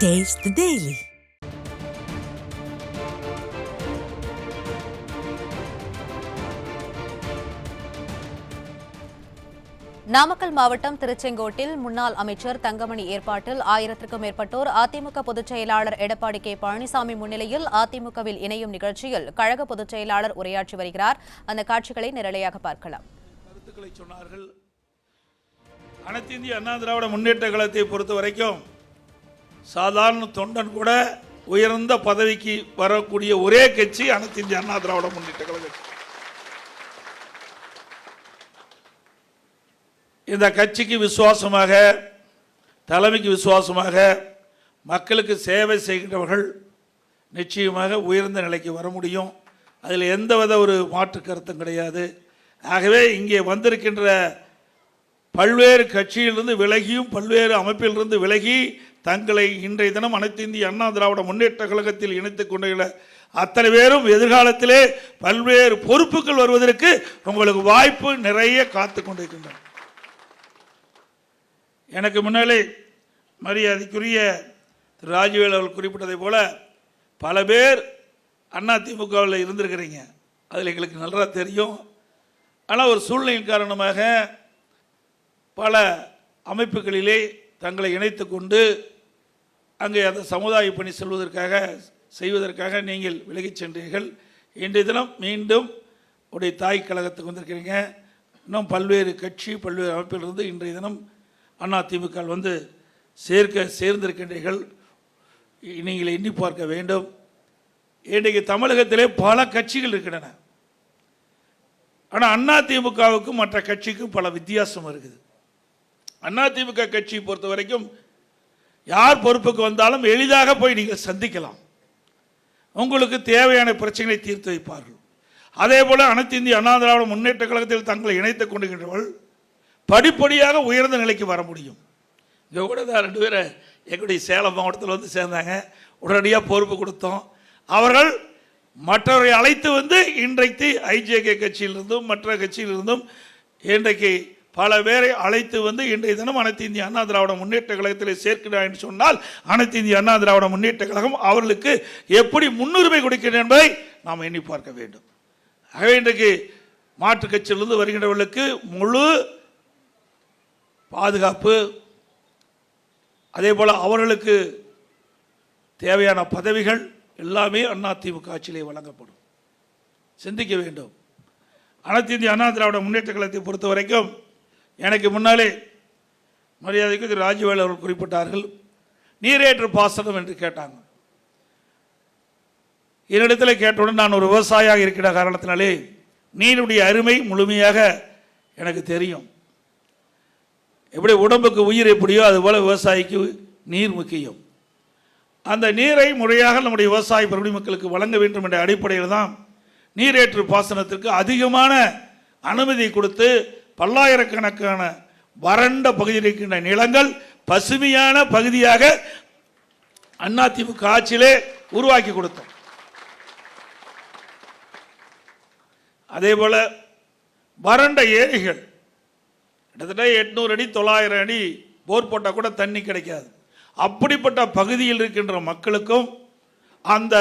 Taste the Daily. Namakkal மாவட்டம் திருச்செங்கோட்டில் முன்னாள் அமைச்சர் தங்கமணி ஏற்பாட்டில் 1000க்கும் மேற்பட்டோர் அதிமுக பொதுச் செயலாளர் எடப்பாடி கே பழனிசாமி முன்னிலையில் அதிமுகவில் இணையும் நிகழ்ச்சியில் கழக பொதுச் செயலாளர் உரையாற்றி வருகிறார். அந்த காட்சிகளை நேரலையாக பார்க்கலாம். கருத்துக்களை சொன்னார்கள். அனைத்து இந்திய அண்ணா திராவிட முன்னேற்ற கழகத்தை பொறுத்த வரைக்கும் சாதாரண தொண்டன் கூட உயர்ந்த பதவிக்கு வரக்கூடிய ஒரே கட்சி அனைத்து இந்திய அண்ணா திராவிட முன்னேற்ற கழகம். இந்த கட்சிக்கு விசுவாசமாக, தலைமைக்கு விசுவாசமாக, மக்களுக்கு சேவை செய்கின்றவர்கள் நிச்சயமாக உயர்ந்த நிலைக்கு வர முடியும். அதில் எந்தவித ஒரு மாற்று கருத்தும் கிடையாது. ஆகவே இங்கே வந்திருக்கின்ற பல்வேறு கட்சியிலிருந்து விலகியும் பல்வேறு அமைப்பிலிருந்து விலகி தங்களை இன்றைய தினம் அனைத்து இந்திய அண்ணா திராவிட முன்னேற்ற கழகத்தில் இணைத்துக் கொண்டுள்ள அத்தனை பேரும் எதிர்காலத்திலே பல்வேறு பொறுப்புகள் வருவதற்கு உங்களுக்கு வாய்ப்பு நிறைய காத்து கொண்டிருக்கின்றன. எனக்கு முன்னாலே மரியாதைக்குரிய திரு ராஜவேல் அவர்கள் குறிப்பிட்டதை போல பல பேர் அதிமுகவில் இருந்திருக்கிறீங்க. அதில் எங்களுக்கு நல்லா தெரியும். ஆனால் ஒரு சூழ்நிலையின் காரணமாக பல அமைப்புகளிலே தங்களை இணைத்து கொண்டு அங்கே அந்த சமுதாய பணி செய்வதற்காக நீங்கள் விலகிச் சென்றீர்கள். இன்றைய தினம் மீண்டும் உடைய தாய் கழகத்துக்கு வந்திருக்கிறீங்க. இன்னும் பல்வேறு கட்சி பல்வேறு அமைப்பிலிருந்து இன்றைய தினம் அதிமுக வந்து சேர்ந்திருக்கின்றீர்கள். நீங்கள் எண்ணி பார்க்க வேண்டும். இன்றைக்கு தமிழகத்திலே பல கட்சிகள் இருக்கின்றன. ஆனால் அதிமுகவுக்கும் மற்ற கட்சிக்கும் பல வித்தியாசம் இருக்குது. அதிமுக கட்சியை பொறுத்த வரைக்கும் யார் பொறுப்புக்கு வந்தாலும் எளிதாக போய் நீங்கள் சந்திக்கலாம். உங்களுக்கு தேவையான பிரச்சனைகளை தீர்த்து வைப்பார்கள். அதே போல அனைத்து இந்திய அண்ணா திராவிட முன்னேற்ற கழகத்தில் தங்களை இணைத்துக் கொண்டிருக்கின்றவர்கள் படிப்படியாக உயர்ந்த நிலைக்கு வர முடியும். இங்கே கூட தான் 2 பேரை எங்களுடைய சேலம் மாவட்டத்தில் வந்து சேர்ந்தாங்க. உடனடியாக பொறுப்பு கொடுத்தோம். அவர்கள் மற்றவரை அழைத்து வந்து இன்றைக்கு ஐஜேகே கட்சியிலிருந்தும் மற்ற கட்சியிலிருந்தும் இன்றைக்கு பல பேரை அழைத்து வந்து இன்றைய தினம் அனைத்து இந்திய அண்ணா திராவிட முன்னேற்ற கழகத்தில் சேர்க்கிறார் என்று சொன்னால் அனைத்து இந்திய அண்ணா திராவிட முன்னேற்ற கழகம் அவர்களுக்கு எப்படி முன்னுரிமை கொடுக்கிறது என்பதை நாம் எண்ணி பார்க்க வேண்டும். ஆகவே இன்றைக்கு மாற்றுக் கட்சியிலிருந்து வருகின்றவர்களுக்கு முழு பாதுகாப்பு, அதே போல அவர்களுக்கு தேவையான பதவிகள் எல்லாமே அதிமுக ஆட்சியிலே வழங்கப்படும். சிந்திக்க வேண்டும். அனைத்து இந்திய அண்ணா திராவிட முன்னேற்ற கழகத்தை பொறுத்த வரைக்கும் எனக்கு முன்னாலே மரியாதைக்கு திரு ராஜவேல் அவர்கள் குறிப்பிட்டார்கள். நீரேற்று பாசனம் என்று கேட்டாங்க. என்னிடத்தில் கேட்டவுடன் நான் ஒரு விவசாயியாக இருக்கிற காரணத்தினாலே நீருடைய அருமை முழுமையாக எனக்கு தெரியும். எப்படி உடம்புக்கு உயிர் எப்படியோ அதுபோல் விவசாயிக்கு நீர் முக்கியம். அந்த நீரை முறையாக நம்முடைய விவசாய பெருமடி மக்களுக்கு வழங்க வேண்டும் என்ற அடிப்படையில் தான் நீரேற்று பாசனத்திற்கு அதிகமான அனுமதி கொடுத்து பல்லாயிரக்கணக்கான வறண்ட பகுதியில் இருக்கின்ற நிலங்கள் பசுமையான பகுதியாக அதிமுக ஆட்சியிலே உருவாக்கி கொடுத்தோம். அதே போல வறண்ட ஏரிகள் கிட்டத்தட்ட 800 அடி 900 அடி போர் போட்டால் கூட தண்ணி கிடைக்காது. அப்படிப்பட்ட பகுதியில் இருக்கின்ற மக்களுக்கும் அந்த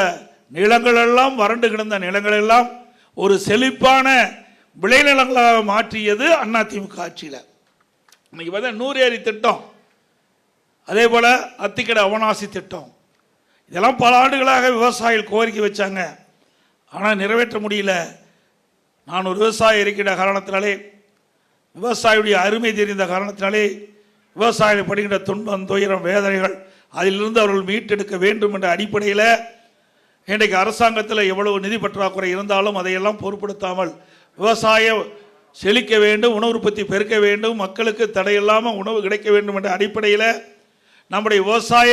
நிலங்களெல்லாம் வறண்டு கிடந்த நிலங்களெல்லாம் ஒரு செழிப்பான விளைநிலங்களாக மாற்றியது அதிமுக ஆட்சியில். இன்னைக்கு பார்த்தா 100 ஏரி திட்டம், அதே போல அத்திக்கடை அவனாசி திட்டம், இதெல்லாம் பல ஆண்டுகளாக விவசாயிகள் கோரிக்கை வச்சாங்க. ஆனால் நிறைவேற்ற முடியல. நான் ஒரு விவசாயி இருக்கின்ற காரணத்தினாலே, விவசாயியுடைய அருமை தெரிந்த காரணத்தினாலே, விவசாயிகள் படுகின்ற துன்பம் துயரம் வேதனைகள் அதிலிருந்து அவர்கள் மீட்டெடுக்க வேண்டும் என்ற அடிப்படையில் இன்றைக்கு அரசாங்கத்தில் எவ்வளவு நிதி பற்றாக்குறை இருந்தாலும் அதையெல்லாம் பொருட்படுத்தாமல் விவசாயம் செழிக்க வேண்டும், உணவு உற்பத்தி பெருக்க வேண்டும், மக்களுக்கு தடையில்லாமல் உணவு கிடைக்க வேண்டும் என்ற அடிப்படையில் நம்முடைய விவசாய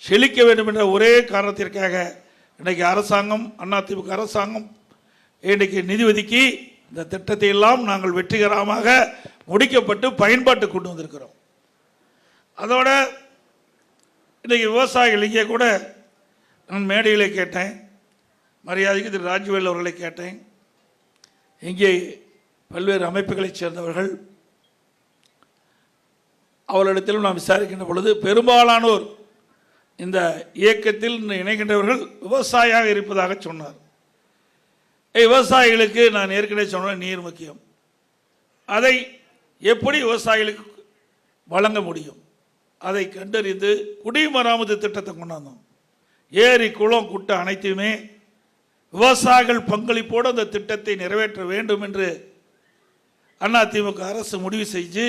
செழிக்க வேண்டும் என்ற ஒரே காரணத்திற்காக இன்றைக்கு அரசாங்கம் அதிமுக அரசாங்கம் இன்றைக்கு நிதி ஒதுக்கி இந்த திட்டத்தை எல்லாம் நாங்கள் வெற்றிகரமாக முடிக்கப்பட்டு பயன்பாட்டு கொண்டு வந்திருக்கிறோம். அதோட இன்றைக்கு விவசாயிகள் இங்கே கூட நான் மேடையிலே கேட்டேன், மரியாதைக்கு திரு ராஜவேல் அவர்களை கேட்டேன். இங்கே பல்வேறு அமைப்புகளைச் சேர்ந்தவர்கள் அவர்களிடத்திலும் நாம் விசாரிக்கின்ற பொழுது பெரும்பாலானோர் இந்த இயக்கத்தில் இணைகின்றவர்கள் விவசாயியாக இருப்பதாக சொன்னார். விவசாயிகளுக்கு நான் ஏற்கனவே சொன்ன நீர் முக்கியம். அதை எப்படி விவசாயிகளுக்கு வழங்க முடியும் அதை கண்டறிந்து குடிமராமத்து திட்டத்தை கொண்டாந்தோம். ஏரி குளம் குட்டை அனைத்துமே விவசாயிகள் பங்களிப்போடு அந்த திட்டத்தை நிறைவேற்ற வேண்டும் என்று அதிமுக அரசு முடிவு செஞ்சு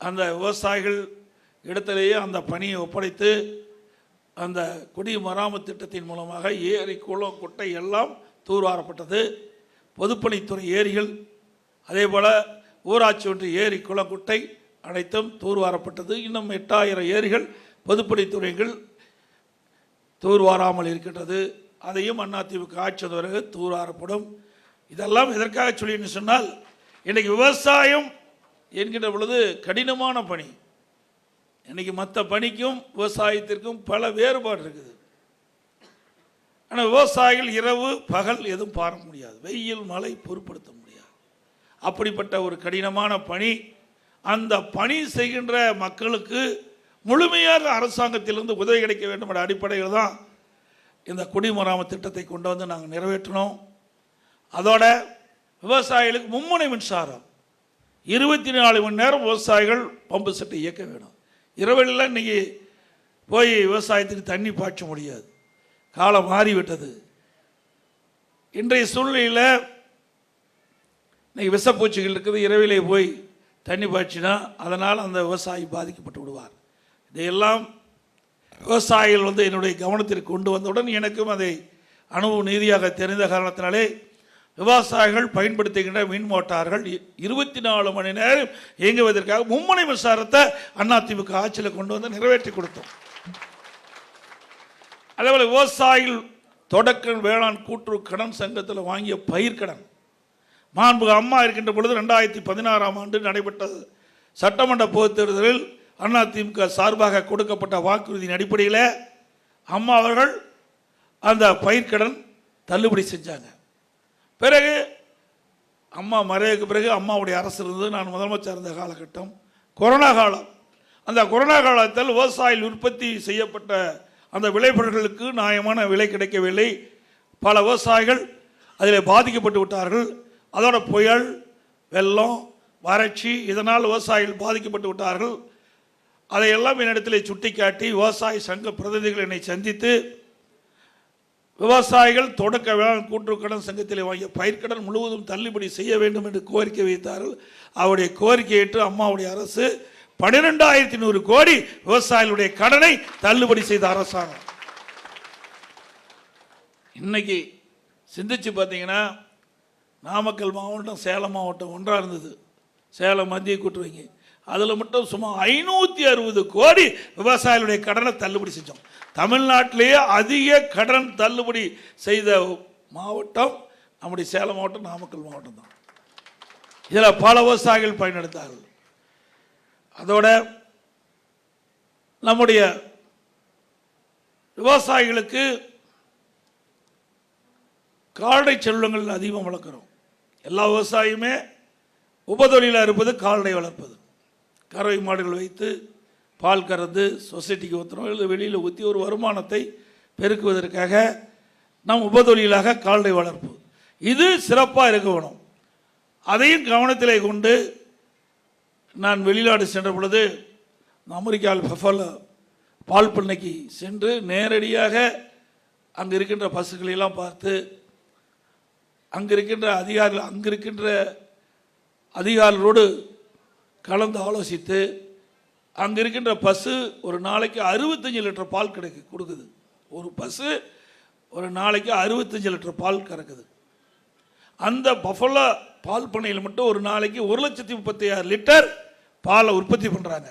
அந்த விவசாயிகள் இடத்திலேயே அந்த பணியை ஒப்படைத்து அந்த குடிமராமத்து திட்டத்தின் மூலமாக ஏரி குளம் குட்டை எல்லாம் தூர்வாரப்பட்டது. பொதுப்பணித்துறை ஏரிகள் அதே போல் ஊராட்சி ஒன்றிய ஏரி குளம் குட்டை அனைத்தும் தூர்வாரப்பட்டது. இன்னும் 8000 ஏரிகள் பொதுப்பணித்துறைகள் தூர்வாராமல் இருக்கின்றது. அதையும் அதிமுக ஆட்சி வந்த பிறகு தூர்வாரப்படும். இதெல்லாம் எதற்காக சொல்லி சொன்னால், இன்னைக்கு விவசாயம் என்கின்ற பொழுது கடினமான பணி. இன்னைக்கு மற்ற பணிக்கும் விவசாயத்திற்கும் பல வேறுபாடு இருக்குது. ஆனால் விவசாயிகள் இரவு பகல் எதுவும் பார்க்க முடியாது, வெயில் மழை பொருட்படுத்த முடியாது. அப்படிப்பட்ட ஒரு கடினமான பணி. அந்த பணி செய்கின்ற மக்களுக்கு முழுமையாக அரசாங்கத்திலிருந்து உதவி கிடைக்க வேண்டும் என்ற அடிப்படையில் தான் இந்த குடிமராமத்து திட்டத்தை கொண்டு வந்து நாங்கள் நிறைவேற்றினோம். அதோட விவசாயிகளுக்கு மும்முனை மின்சாரம் 24 மணி நேரம் விவசாயிகள் பம்பு செட்டை இயக்க வேணும். இரவில் இன்னைக்கு போய் விவசாயத்துக்கு தண்ணி பாய்ச்ச முடியாது, காலம் மாறிவிட்டது. இன்றைய சூழ்நிலையில் இன்னைக்கு விஷப்பூச்சிகள் இருக்குது, இரவிலே போய் தண்ணி பாய்ச்சினா அதனால் அந்த விவசாயி பாதிக்கப்பட்டு விடுவார். இதையெல்லாம் விவசாயிகள் என்னுடைய கவனத்திற்கு கொண்டு வந்தவுடன் எனக்கும் அதை அனுபவ நீதியாக தெரிந்த காரணத்தினாலே விவசாயிகள் பயன்படுத்துகின்ற மின் மோட்டார்கள் 24 மணி நேரம் இயங்குவதற்காக மும்முனை மின்சாரத்தை அதிமுக ஆட்சியில் கொண்டு வந்து நிறைவேற்றி கொடுத்தோம். அதேபோல் விவசாயிகள் தொடக்க வேளாண் கூட்டுறவு கடன் சங்கத்தில் வாங்கிய பயிர்க்கடன் மாண்புக அம்மா இருக்கின்ற பொழுது 2016ஆம் ஆண்டு நடைபெற்ற சட்டமன்ற பொதுத் தேர்தலில் அதிமுக சார்பாக கொடுக்கப்பட்ட வாக்குறுதியின் அடிப்படையில் அம்மா அவர்கள் அந்த பயிர்க்கடன் தள்ளுபடி செஞ்சாங்க. பிறகு அம்மா மறைவுக்கு பிறகு அம்மாவுடைய அரசு இருந்தது. நான் முதலமைச்சர் இருந்த காலகட்டம் கொரோனா காலம். அந்த கொரோனா காலத்தில் விவசாயிகள் உற்பத்தி செய்யப்பட்ட அந்த விளைபொருட்களுக்கு நியாயமான விலை கிடைக்கவில்லை. பல விவசாயிகள் அதில் பாதிக்கப்பட்டு விட்டார்கள். அதோட புயல், வெள்ளம், வறட்சி, இதனால் விவசாயிகள் பாதிக்கப்பட்டு விட்டார்கள். அதையெல்லாம் என்னிடத்தில் சுட்டிக்காட்டி விவசாய சங்க பிரதிநிதிகள் என்னை சந்தித்து விவசாயிகள் தொடக்க வேளாண் கூட்டுறவு கடன் சங்கத்தில் வாங்கிய பயிர்க்கடன் முழுவதும் தள்ளுபடி செய்ய வேண்டும் என்று கோரிக்கை வைத்தார்கள். அவருடைய கோரிக்கை ஏற்று அம்மாவுடைய அரசு 12,100 கோடி விவசாயிகளுடைய கடனை தள்ளுபடி செய்த அரசாங்கம். இன்னைக்கு சிந்திச்சு பார்த்தீங்கன்னா நாமக்கல் மாவட்டம் சேலம் மாவட்டம் ஒன்றாக இருந்தது. சேலம் மத்திய கூட்டுறவு அதில் மட்டும் சுமார் 560 கோடி விவசாயிகளுடைய கடனை தள்ளுபடி செஞ்சோம். தமிழ்நாட்டிலேயே அதிக கடன் தள்ளுபடி செய்த மாவட்டம் நம்முடைய சேலம் மாவட்டம், நாமக்கல் மாவட்டம் தான். இதில் பல விவசாயிகள் பயனடைந்தார்கள். அதோட நம்முடைய விவசாயிகளுக்கு கால்நடை செல்வங்கள் அதிகமாக வளர்க்குறோம். எல்லா விவசாயியுமே உபதொழிலாக இருப்பது கால்நடை வளர்ப்பது. கறவை மாடுகள் வைத்து பால் கறந்து சொசைட்டிக்கு ஊற்றுறோம், இல்லை வெளியில் ஊற்றி ஒரு வருமானத்தை பெருக்குவதற்காக நம் உபதொழிலாக கால்நடை வளர்ப்பு. இது சிறப்பாக இருக்க வேணும். அதையும் கவனத்திலே கொண்டு நான் வெளிநாடு சென்ற பொழுது அமெரிக்காவில் பஃபலோ பால் பண்ணைக்கு சென்று நேரடியாக அங்கே இருக்கின்ற பசுக்களெல்லாம் பார்த்து அங்கே இருக்கின்ற அதிகாரிகளோடு கலந்து ஆலோசித்து அங்கே இருக்கின்ற பசு ஒரு நாளைக்கு 65 லிட்டர் பால் கொடுக்குது. ஒரு பசு ஒரு நாளைக்கு 65 லிட்டர் பால் கறக்குது. அந்த பஃபலோ பால் பண்ணையில் மட்டும் ஒரு நாளைக்கு 1,36,000 லிட்டர் பாலை உற்பத்தி பண்ணுறாங்க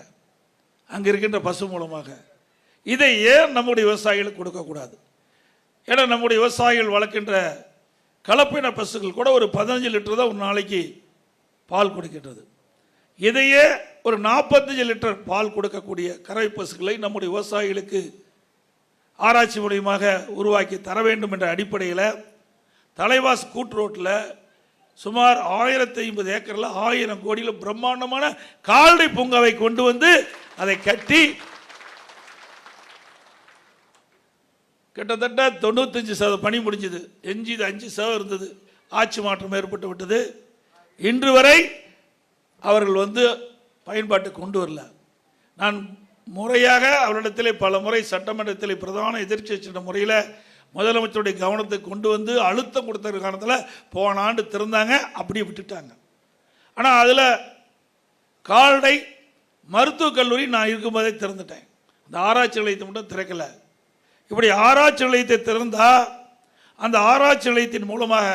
அங்கே இருக்கின்ற பசு மூலமாக. இதை ஏன் நம்முடைய விவசாயிகளுக்கு கொடுக்கக்கூடாது? ஏன்னா நம்முடைய விவசாயிகள் வளர்க்கின்ற கலப்பின பசுக்கள் கூட ஒரு 15 லிட்டர் தான் ஒரு நாளைக்கு பால் கொடுக்கின்றது. இதையே ஒரு 45 லிட்டர் பால் கொடுக்கக்கூடிய கறவை பசுக்களை நம்முடைய விவசாயிகளுக்கு ஆராய்ச்சி மூலியமாக உருவாக்கி தர வேண்டும் என்ற அடிப்படையில் தலைவாஸ் கூட்டுரோட்டில் சுமார் 1050 ஏக்கரில் 1000 கோடியில் பிரம்மாண்டமான கால்நடை பூங்காவை கொண்டு வந்து அதை கட்டி கிட்டத்தட்ட 95% பணி முடிஞ்சது. எஞ்சிது 5% இருந்தது. ஆட்சி மாற்றம் ஏற்பட்டு விட்டது. இன்று வரை அவர்கள் பயன்பாட்டுக்கு கொண்டு வரல. நான் முறையாக அவரிடத்தில் பல முறை சட்டமன்றத்தில் பிரதான எதிர்க்கட்சி முறையில் முதலமைச்சருடைய கவனத்தை கொண்டு வந்து அழுத்தம் கொடுத்த காரணத்தில் போன ஆண்டு திறந்தாங்க, அப்படியே விட்டுட்டாங்க. ஆனால் அதில் கால்நடை மருத்துவக் கல்லூரி நான் இருக்கும்போதே திறந்துட்டேன். அந்த ஆராய்ச்சி நிலையத்தை மட்டும் திறக்கலை. இப்படி ஆராய்ச்சி நிலையத்தை திறந்தால் அந்த ஆராய்ச்சி நிலையத்தின் மூலமாக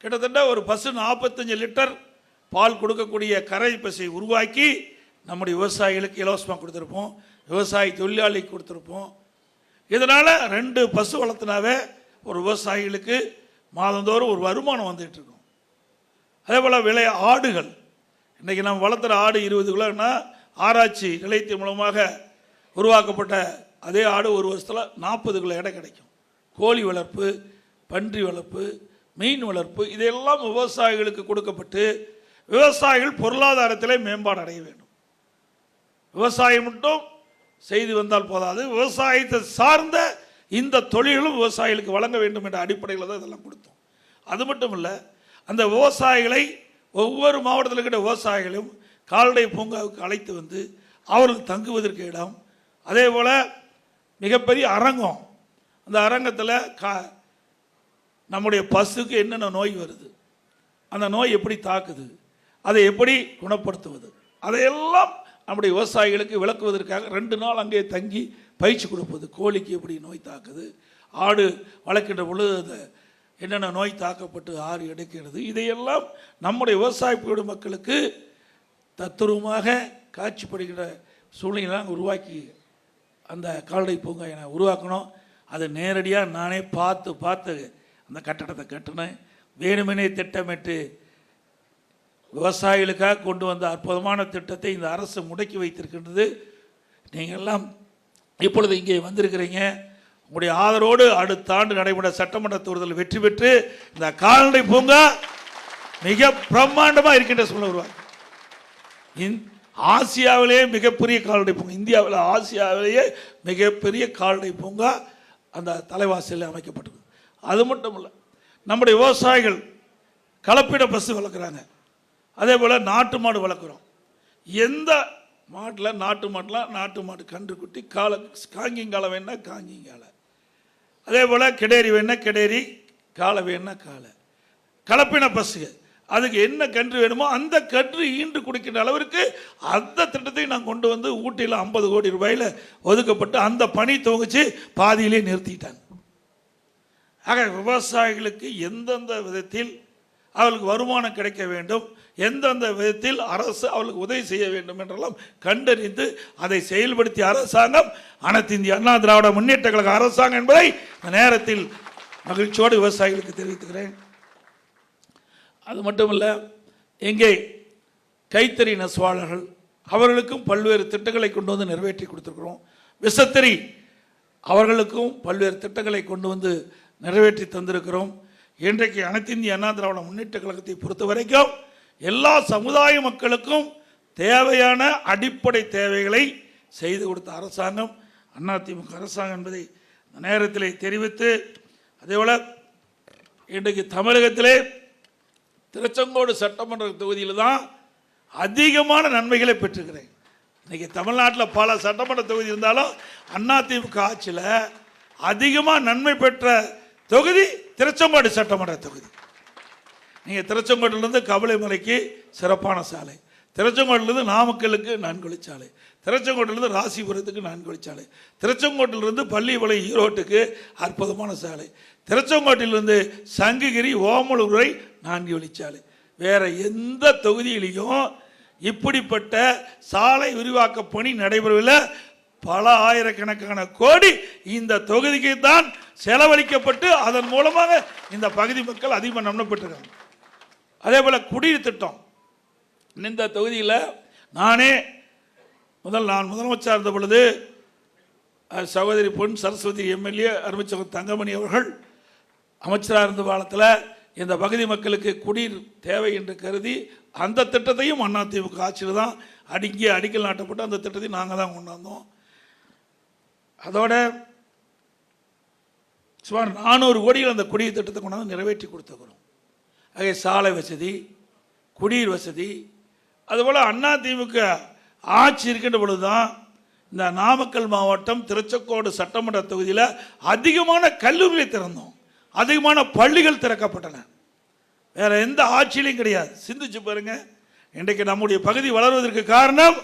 கிட்டத்தட்ட ஒரு பசு 45 லிட்டர் பால் கொடுக்கக்கூடிய கரை பசை உருவாக்கி நம்முடைய விவசாயிகளுக்கு இலவசமாக கொடுத்துருப்போம், விவசாய தொழிலாளிக்கு கொடுத்துருப்போம். இதனால் 2 பசு வளர்த்தினாவே ஒரு விவசாயிகளுக்கு மாதந்தோறும் ஒரு வருமானம் வந்துட்டு இருக்கும். அதே போல் விலை ஆடுகள், இன்றைக்கி நம்ம வளர்த்துற ஆடு 20 கிலோன்னா ஆராய்ச்சி நிலையத்தின் மூலமாக உருவாக்கப்பட்ட அதே ஆடு ஒரு வருஷத்தில் 40 கிலோ எடை கிடைக்கும். கோழி வளர்ப்பு, பன்றி வளர்ப்பு, மீன் வளர்ப்பு, இதெல்லாம் விவசாயிகளுக்கு கொடுக்கப்பட்டு விவசாயிகள் பொருளாதாரத்திலே மேம்பாடு அடைய வேண்டும். விவசாயம் மட்டும் செய்து வந்தால் போதாது, விவசாயத்தை சார்ந்த இந்த தொழில்களும் விவசாயிகளுக்கு வழங்க வேண்டும் என்ற அடிப்படையில் தான் இதெல்லாம் கொடுத்தோம். அது மட்டும் இல்லை, அந்த விவசாயிகளை ஒவ்வொரு மாவட்டத்தில் இருக்கிற விவசாயிகளும் கால்நடை பூங்காவுக்கு அழைத்து வந்து அவர்கள் தங்குவதற்கு இடம், அதே போல் மிகப்பெரிய அரங்கம், அந்த அரங்கத்தில் நம்முடைய பசுக்கு என்னென்ன நோய் வருது, அந்த நோய் எப்படி தாக்குது, அதை எப்படி குணப்படுத்துவது, அதையெல்லாம் நம்முடைய விவசாயிகளுக்கு விளக்குவதற்காக 2 நாள் அங்கே தங்கி பயிற்சி கொடுப்பது. கோழிக்கு எப்படி நோய் தாக்குது, ஆடு வளர்க்கின்ற பொழுது என்னென்ன நோய் தாக்கப்பட்டு ஆறு எடுக்கிறது, இதையெல்லாம் நம்முடைய விவசாய மக்களுக்கு தத்துரூபமாக காட்சிப்படுகின்ற சூழ்நிலையெல்லாம் உருவாக்கி அந்த கால்நடை பூங்கா என உருவாக்கணும். அதை நேரடியாக நானே பார்த்து அந்த கட்டடத்தை கட்டினேன். வேணுமெனே திட்டமிட்டு விவசாயிகளுக்காக கொண்டு வந்த அற்புதமான திட்டத்தை இந்த அரசு முடக்கி வைத்திருக்கின்றது. நீங்கள் எல்லாம் இப்பொழுது இங்கே வந்திருக்கிறீங்க. உங்களுடைய ஆதரவோடு அடுத்த ஆண்டு நடைபெற சட்டமன்ற தேர்தலில் வெற்றி பெற்று இந்த கால்நடை பூங்கா மிக பிரம்மாண்டமாக இருக்கின்ற சூழ்நிலை உருவாக்கி ஆசியாவிலேயே மிகப்பெரிய கால்நடை பூங்கா, இந்தியாவில் ஆசியாவிலேயே மிகப்பெரிய கால்நடை பூங்கா அந்த தலைவாசலில் அமைக்கப்பட்டது. அது மட்டும் இல்லை, நம்முடைய விவசாயிகள் கலப்பிட பசு வளர்க்குறாங்க, அதே போல் நாட்டு மாடு வளர்க்குறோம். எந்த மாட்டில் நாட்டு மாடு கன்று குட்டி, காங்கிங்காலை வேணா காங்கிங்காலை, அதே போல் கிடேரி வேணா கிடேரி, காலை வேணா காலை, கலப்பின பசுக அதுக்கு என்ன கன்று வேணுமோ அந்த கன்று ஈண்டு கொடுக்கின்ற அளவிற்கு அந்த திட்டத்தை நான் கொண்டு வந்து ஊட்டியில் 50 கோடி ரூபாயில் ஒதுக்கப்பட்டு அந்த பணி துவங்கிச்சு பாதியிலே நிறுத்திட்டாங்க. ஆக விவசாயிகளுக்கு எந்தெந்த விதத்தில் அவர்களுக்கு வருமானம் கிடைக்க வேண்டும், எந்தெந்த விதத்தில் அரசு அவர்களுக்கு உதவி செய்ய வேண்டும் என்றெல்லாம் கண்டறிந்து அதை செயல்படுத்திய அரசாங்கம் அனைத்து இந்திய அண்ணா திராவிட முன்னேற்ற கழக அரசாங்கம் என்பதை இந்த நேரத்தில் மகிழ்ச்சியோடு விவசாயிகளுக்கு தெரிவித்துக்கிறேன். அது மட்டுமல்ல, எங்கே கைத்தறி நெசவாளர்கள் அவர்களுக்கும் பல்வேறு திட்டங்களை கொண்டு வந்து நிறைவேற்றி கொடுத்துருக்கிறோம். விசத்தறி அவர்களுக்கும் பல்வேறு திட்டங்களை கொண்டு வந்து நிறைவேற்றி தந்திருக்கிறோம். இன்றைக்கு அனைத்து இந்திய அண்ணா திராவிட முன்னேற்ற கழகத்தை பொறுத்த வரைக்கும் எல்லா சமுதாய மக்களுக்கும் தேவையான அடிப்படை தேவைகளை செய்து கொடுத்த அரசாங்கம் அதிமுக அரசாங்கம் என்பதை இந்த நேரத்தில் தெரிவித்து, அதேபோல் இன்றைக்கு தமிழகத்திலே திருச்செங்கோடு சட்டமன்ற தொகுதியில் தான் அதிகமான நன்மைகளை பெற்றிருக்கிறேன். இன்றைக்கி தமிழ்நாட்டில் பல சட்டமன்ற தொகுதி இருந்தாலும் அதிமுக ஆட்சியில் அதிகமாக நன்மை பெற்ற தொகுதி திருச்செங்கோடு சட்டமன்ற தொகுதி. நீங்கள் திருச்செங்கோட்டிலிருந்து கபலைமலைக்கு சிறப்பான சாலை, திருச்செங்கோட்டிலிருந்து நாமக்கலுக்கு 4 வழிச்சாலை, திருச்செங்கோட்டிலிருந்து ராசிபுரத்துக்கு 4 வழிச்சாலை, திருச்செங்கோட்டிலிருந்து பள்ளிப்பாளையம் ஈரோட்டுக்கு அற்புதமான சாலை, திருச்செங்கோட்டிலிருந்து சங்ககிரி ஓமலூர் வரை 4 வழிச்சாலை. வேற எந்த தொகுதியிலையும் இப்படிப்பட்ட சாலை விரிவாக்க பணி நடைபெறவில்லை. பல ஆயிரக்கணக்கான கோடி இந்த தொகுதிக்கு தான் செலவழிக்கப்பட்டு அதன் மூலமாக இந்த பகுதி மக்கள் அதிகமாக நன்மை பெற்றிருக்காங்க. அதே போல் குடிநீர் திட்டம் இந்த தொகுதியில் நான் முதலமைச்சர் இருந்த பொழுது சகோதரி பொன் சரஸ்வதி எம்எல்ஏ அருமைச்சகர் தங்கமணி அவர்கள் அமைச்சராக இருந்த காலத்தில் இந்த பகுதி மக்களுக்கு குடிநீர் தேவை என்று கருதி அந்த திட்டத்தையும் அதிமுக ஆட்சியில் தான் அடிக்கல் நாட்டப்பட்டு அந்த திட்டத்தை நாங்கள் தான் கொண்டாந்தோம். அதோட சுமார் 400 கோடிகள் அந்த குடிநீர் திட்டத்தை கொண்டாந்து நிறைவேற்றி கொடுத்துக்கிறோம். ஆகிய சாலை வசதி, குடிநீர் வசதி, அதுபோல் அதிமுக ஆட்சி இருக்கின்ற பொழுதுதான் இந்த நாமக்கல் மாவட்டம் திருச்செங்கோடு சட்டமன்ற தொகுதியில் அதிகமான கல்லூரிகளை திறந்தோம், அதிகமான பள்ளிகள் திறக்கப்பட்டன. வேற எந்த ஆட்சியிலையும் கிடையாது. சிந்திச்சு பாருங்க. இன்றைக்கு நம்முடைய பகுதி வளர்வதற்கு காரணம்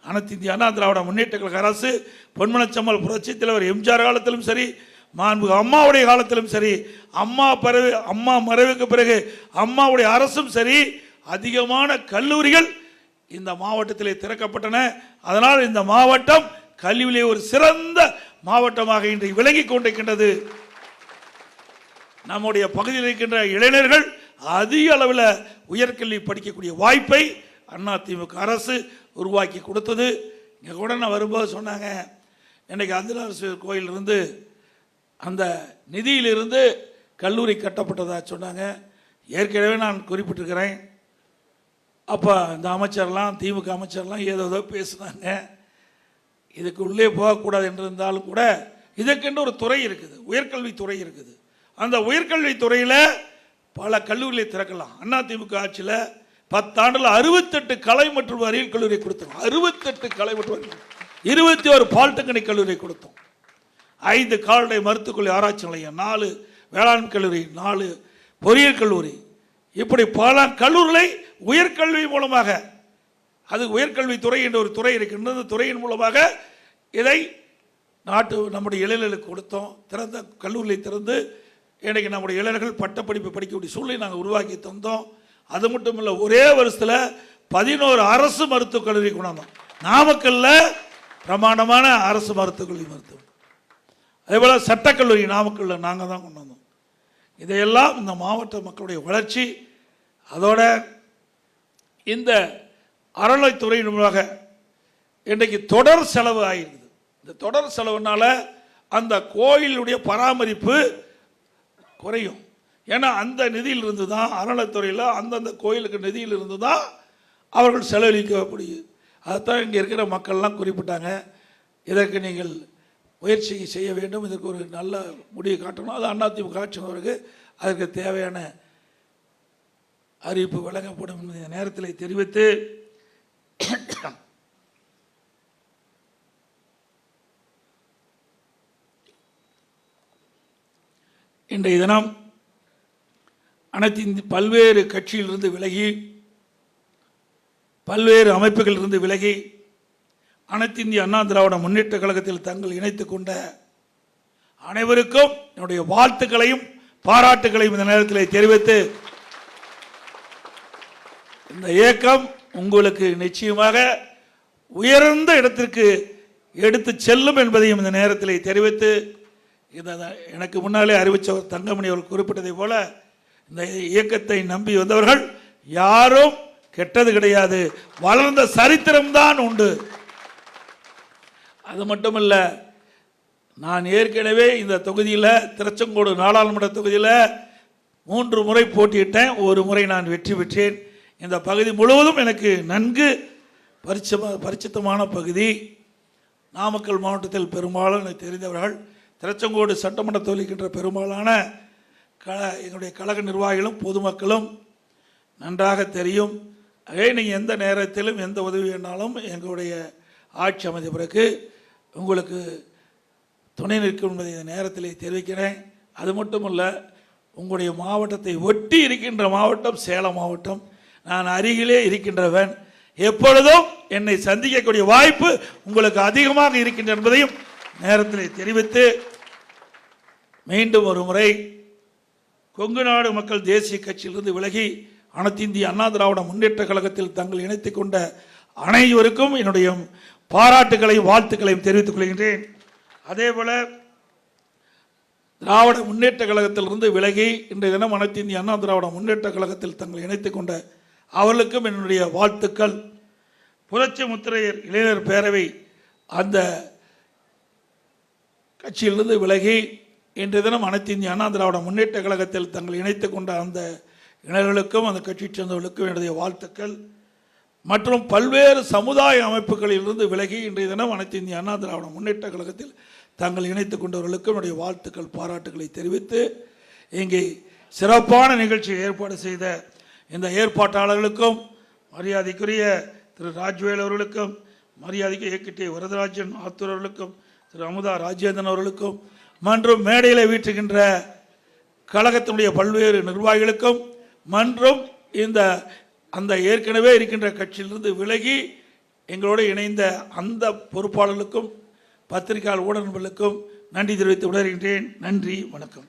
அனைத்து இந்திய அண்ணா திராவிட முன்னேற்ற கழக அரசு, பொன்மனச்செம்மல் புரட்சித் தலைவர் எம்ஜிஆர் காலத்திலும் சரி, மாண்புமிகு அம்மாவுடைய காலத்திலும் சரி, அம்மா மறைவுக்கு பிறகு அம்மாவுடைய அரசும் சரி, அதிகமான கல்லூரிகள் இந்த மாவட்டத்திலே திறக்கப்பட்டன. அதனால் இந்த மாவட்டம் கல்வியிலே ஒரு சிறந்த மாவட்டமாக இன்றைக்கு விளங்கி கொண்டிருக்கின்றது. நம்முடைய பகுதியில் இருக்கின்ற இளைஞர்கள் அதிக அளவில் உயர்கல்வி படிக்கக்கூடிய வாய்ப்பை அதிமுக அரசு உருவாக்கி கொடுத்தது. இங்கே கூட நான் வரும்போது சொன்னாங்க, இன்றைக்கு அந்தனாரீஸ்வரர் கோயிலிருந்து அந்த நிதியிலிருந்து கல்லூரி கட்டப்பட்டதா சொன்னாங்க. ஏற்கனவே நான் குறிப்பிட்டிருக்கிறேன். அப்போ இந்த அமைச்சர்லாம், திமுக அமைச்சர்லாம் ஏதோ பேசுனாங்க. இதுக்கு உள்ளே போகக்கூடாது என்று இருந்தாலும் கூட இதற்கென்று ஒரு துறை இருக்குது, உயர்கல்வித்துறை இருக்குது. அந்த உயர்கல்வித்துறையில் பல கல்லூரிகளை திறக்கலாம். அதிமுக ஆட்சியில் 10 ஆண்டுல 68 கலை மற்றும் அறிவியல் கல்லூரி கொடுத்தோம். 68 கலை மற்றும் 21 பாலிடெக்னிக் கல்லூரி கொடுத்தோம். 5 கால்நடை மருத்துவக்கல்லூரி ஆராய்ச்சி நிலையம், 4 வேளாண் கல்லூரி, 4 பொறியியல் கல்லூரி, இப்படி பல கல்லூரிகளை உயர்கல்வி மூலமாக, அது உயர்கல்வித்துறை என்ற ஒரு துறை இருக்கின்றது. அந்த துறையின் மூலமாக இதை நம்முடைய இளைஞர்களுக்கு கொடுத்தோம். திறந்த கல்லூரியை திறந்து இன்றைக்கு நம்முடைய இளைஞர்கள் பட்டப்படிப்பு படிக்கக்கூடிய சூழ்நிலை நாங்கள் உருவாக்கி தந்தோம். அது மட்டும் இல்லை, ஒரே வருஷத்தில் 11 அரசு மருத்துவக் கல்லூரி கொண்டாந்தோம். நாமக்கல்ல பிரமாண்டமான அரசு மருத்துவக் கல்லூரி மருத்துவம், அதே போல் சட்டக்கல்லூரி நாமக்கல்ல நாங்கள் தான் கொண்டு வந்தோம். இதையெல்லாம் இந்த மாவட்ட மக்களுடைய வளர்ச்சி, அதோட இந்த அறநிலைத்துறையின் மூலமாக இன்றைக்கு தொடர் செலவு ஆகிருக்குது. இந்த தொடர் செலவுனால அந்த கோயிலுடைய பராமரிப்பு குறையும். ஏன்னா அந்த நிதியிலிருந்து தான், அறநிலைத்துறையில் அந்தந்த கோயிலுக்கு நிதியிலிருந்து தான் அவர்கள் செலவழிக்கப்படுது. அதைத்தான் இங்கே இருக்கிற மக்கள்லாம் குறிப்பிட்டாங்க. இதற்கு நீங்கள் முயற்சி செய்ய வேண்டும், இதற்கு ஒரு நல்ல முடிவு காட்டணும். அது அதிமுக ஆட்சியினருக்கு அதற்கு தேவையான அறிவிப்பு வழங்கப்படும் என்பதை நேரத்தில் தெரிவித்து, இன்றைய தினம் அனைத்து பல்வேறு கட்சியிலிருந்து விலகி, பல்வேறு அமைப்புகளிலிருந்து விலகி, அனைத்து இந்திய அண்ணா திராவிட முன்னேற்ற கழகத்தில் தங்கள் இணைத்துக் கொண்ட அனைவருக்கும் என்னுடைய வாழ்த்துக்களையும் பாராட்டுகளையும் இந்த நேரத்தில் தெரிவித்து, இந்த இயக்கம் உங்களுக்கு நிச்சயமாக உயர்ந்த இடத்திற்கு எடுத்து செல்லும் என்பதையும் இந்த நேரத்தில் தெரிவித்து, எனக்கு முன்னாலே அறிவித்தவர் தங்கமணி அவர்கள் குறிப்பிட்டதை போல, இந்த இயக்கத்தை நம்பி வந்தவர்கள் யாரும் கெட்டது கிடையாது, வளர்ந்த சரித்திரம்தான் உண்டு. அது மட்டுமல்ல, நான் ஏற்கனவே இந்த தொகுதியில், திருச்செங்கோடு நாடாளுமன்ற தொகுதியில் 3 முறை போட்டியிட்டேன். 1 முறை நான் வெற்றி பெற்றேன். இந்த பகுதி முழுவதும் எனக்கு நன்கு பரிச்சித்தமான பகுதி. நாமக்கல் மாவட்டத்தில் பெரும்பாலும் எனக்கு தெரிந்தவர்கள், திருச்செங்கோடு சட்டமன்ற தொகுதிக்கின்ற பெரும்பாலான எங்களுடைய கழக நிர்வாகிகளும் பொதுமக்களும் நன்றாக தெரியும். அதே நீங்கள் எந்த நேரத்திலும் எந்த உதவி வேணாலும் எங்களுடைய ஆட்சி அமைந்த பிறகு உங்களுக்கு துணை நிற்கும் என்பதை இந்த நேரத்தில் தெரிவிக்கிறேன். அது மட்டுமல்ல, உங்களுடைய மாவட்டத்தை ஒட்டி இருக்கின்ற மாவட்டம் சேலம் மாவட்டம். நான் அருகிலே இருக்கின்றவன், எப்பொழுதும் என்னை சந்திக்கக்கூடிய வாய்ப்பு உங்களுக்கு அதிகமாக இருக்கின்ற என்பதையும் நேரத்தில் தெரிவித்து, மீண்டும் ஒரு முறை கொங்கு நாடு மக்கள் தேசிய கட்சியிலிருந்து விலகி அனைத்து இந்திய அண்ணா திராவிட முன்னேற்ற கழகத்தில் தங்கள் இணைத்துக் கொண்ட அனைவருக்கும் என்னுடைய பாராட்டுகளையும் வாழ்த்துக்களையும் தெரிவித்துக் கொள்கின்றேன். அதேபோல திராவிட முன்னேற்ற கழகத்திலிருந்து விலகி இன்றைய தினம் அனைத்து இந்திய அண்ணா திராவிட முன்னேற்ற கழகத்தில் தங்கள் இணைத்துக் கொண்ட அவர்களுக்கும் என்னுடைய வாழ்த்துக்கள். புரட்சி முத்திரையர் இளைஞர் பேரவை அந்த கட்சியிலிருந்து விலகி இன்றைய தினம் அனைத்து இந்திய அண்ணா திராவிட முன்னேற்ற கழகத்தில் தங்கள் இணைத்துக் கொண்ட அந்த இளைஞர்களுக்கும் அந்த கட்சியைச் சேர்ந்தவர்களுக்கும் என்னுடைய வாழ்த்துக்கள். மற்றும் பல்வேறு சமுதாய அமைப்புகளிலிருந்து விலகி இன்றைய தினம் அனைத்து இந்திய அண்ணா திராவிட முன்னேற்ற கழகத்தில் தங்கள் இணைத்துக் கொண்டவர்களுக்கும் என்னுடைய வாழ்த்துக்கள் பாராட்டுகளை தெரிவித்து இங்கே சிறப்பான நிகழ்ச்சியை ஏற்பாடு செய்த இந்த ஏற்பாட்டாளர்களுக்கும் மரியாதைக்குரிய திரு ராஜ்வேல் அவர்களுக்கும் மரியாதைக்கு ஏக்கிட்டே வரதராஜன் ஆத்தூர் அவர்களுக்கும் திரு அமுதா ராஜேந்திரன் அவர்களுக்கும் மற்றும் மேடையில் வீற்றுகின்ற கழகத்தினுடைய பல்வேறு நிர்வாகிகளுக்கும் மற்றும் அந்த ஏற்கனவே இருக்கின்ற கட்சியிலிருந்து விலகி எங்களோடு இணைந்த அந்த பொறுப்பாளர்களுக்கும் பத்திரிகையாளர் ஊடகங்களுக்கும் நன்றி தெரிவித்து விடுகின்றேன். நன்றி, வணக்கம்.